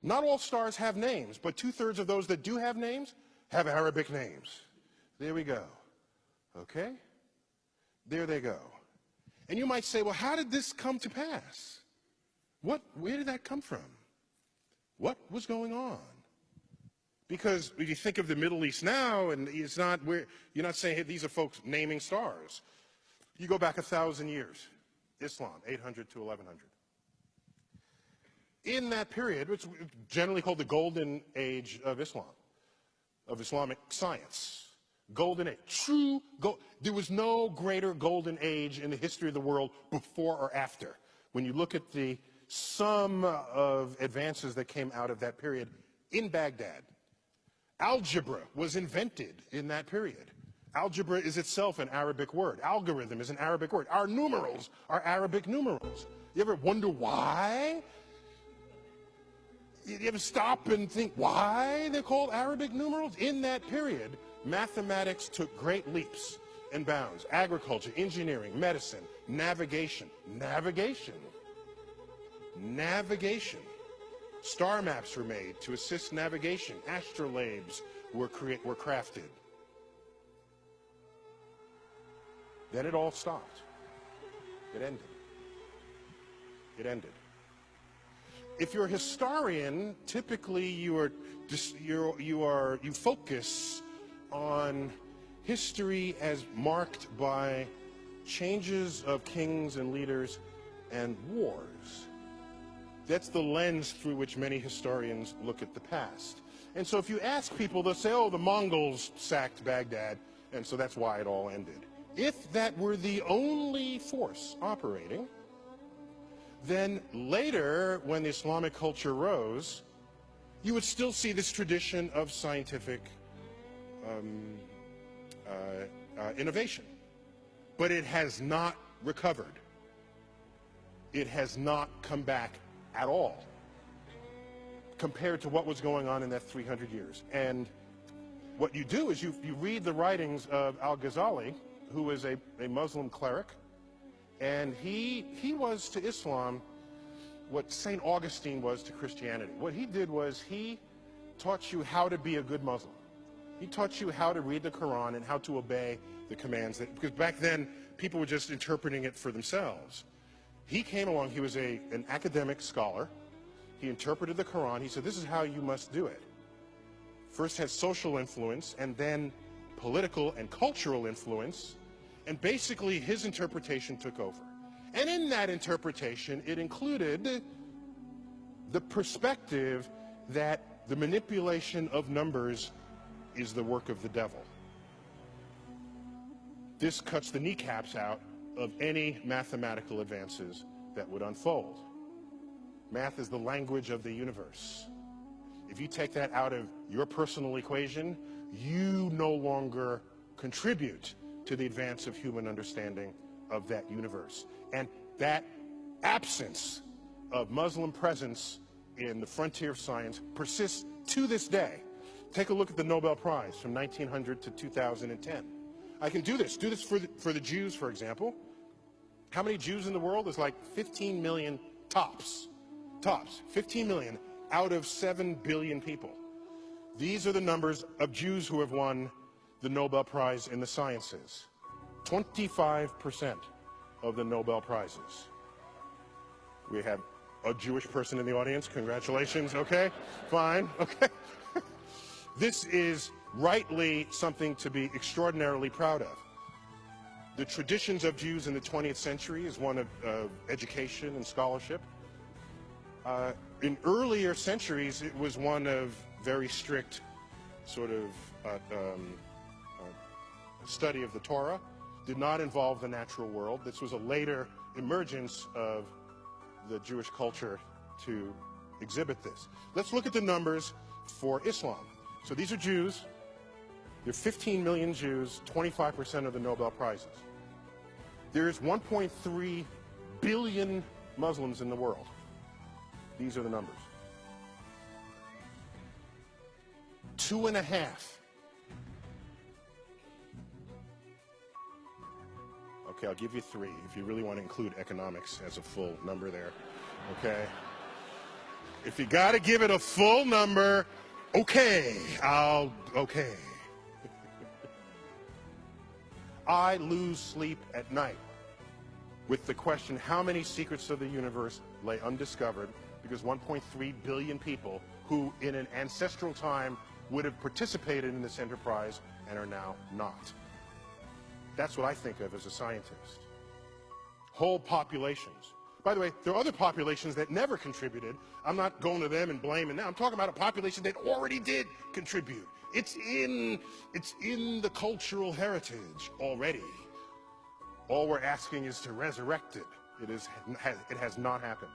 Not all stars have names, but 2/3 of those that do have names have Arabic names. There we go. Okay? There they go. And you might say, well, how did this come to pass? Where did that come from? What was going on? Because if you think of the Middle East now, and it's not where you're not saying, hey, these are folks naming stars. You go back 1,000 years, Islam, 800 to 1100. In that period, which is generally called the golden age of Islam, of Islamic science, golden age, true gold. There was no greater golden age in the history of the world before or after. When you look at the sum of advances that came out of that period in Baghdad, algebra was invented in that period. Algebra is itself an Arabic word. Algorithm is an Arabic word. Our numerals are Arabic numerals. You ever wonder why? You ever stop and think why they're called Arabic numerals? In that period, mathematics took great leaps and bounds. Agriculture, engineering, medicine, navigation. Star maps were made to assist navigation. Astrolabes were crafted. Then it all stopped. It ended. It ended. If you're a historian, typically you focus on history as marked by changes of kings and leaders and wars. That's the lens through which many historians look at the past. And so if you ask people, they'll say, oh, the Mongols sacked Baghdad, and so that's why it all ended. If that were the only force operating, then later, when the Islamic culture rose, you would still see this tradition of scientific innovation. But it has not recovered. It has not come back at all compared to what was going on in that 300 years. And what you do is you read the writings of Al-Ghazali, who was a Muslim cleric, and he was to Islam what St. Augustine was to Christianity. What he did was he taught you how to be a good Muslim. He taught you how to read the Quran and how to obey the commands, because back then people were just interpreting it for themselves. He came along, he was an academic scholar. He interpreted the Quran. He said, this is how you must do it. First had social influence, and then political and cultural influence, and basically his interpretation took over. And in that interpretation, it included the perspective that the manipulation of numbers is the work of the devil. This cuts the kneecaps out of any mathematical advances that would unfold. Math is the language of the universe. If you take that out of your personal equation, you no longer contribute to the advance of human understanding of that universe. And that absence of Muslim presence in the frontier of science persists to this day. Take a look at the Nobel Prize from 1900 to 2010. I can do this for the Jews, for example. How many Jews in the world? There's like 15 million tops. 15 million out of 7 billion people. These are the numbers of Jews who have won the Nobel Prize in the sciences. 25% of the Nobel Prizes. We have a Jewish person in the audience. Congratulations. Okay, fine. Okay. This is rightly something to be extraordinarily proud of. The traditions of Jews in the 20th century is one of education and scholarship. In earlier centuries, it was one of very strict sort of study of the Torah. Did not involve the natural world. This was a later emergence of the Jewish culture to exhibit this. Let's look at the numbers for Islam. So these are Jews. There are 15 million Jews, 25% of the Nobel Prizes. There's 1.3 billion Muslims in the world. These are the numbers. 2.5. Okay, I'll give you 3 if you really want to include economics as a full number there. Okay? If you got to give it a full number, okay, okay. I lose sleep at night with the question, how many secrets of the universe lay undiscovered, because 1.3 billion people who in an ancestral time would have participated in this enterprise and are now not. That's what I think of as a scientist. Whole populations. By the way, there are other populations that never contributed. I'm not going to them and blaming them. I'm talking about a population that already did contribute. It's in the cultural heritage already. All we're asking is to resurrect it. It has not happened.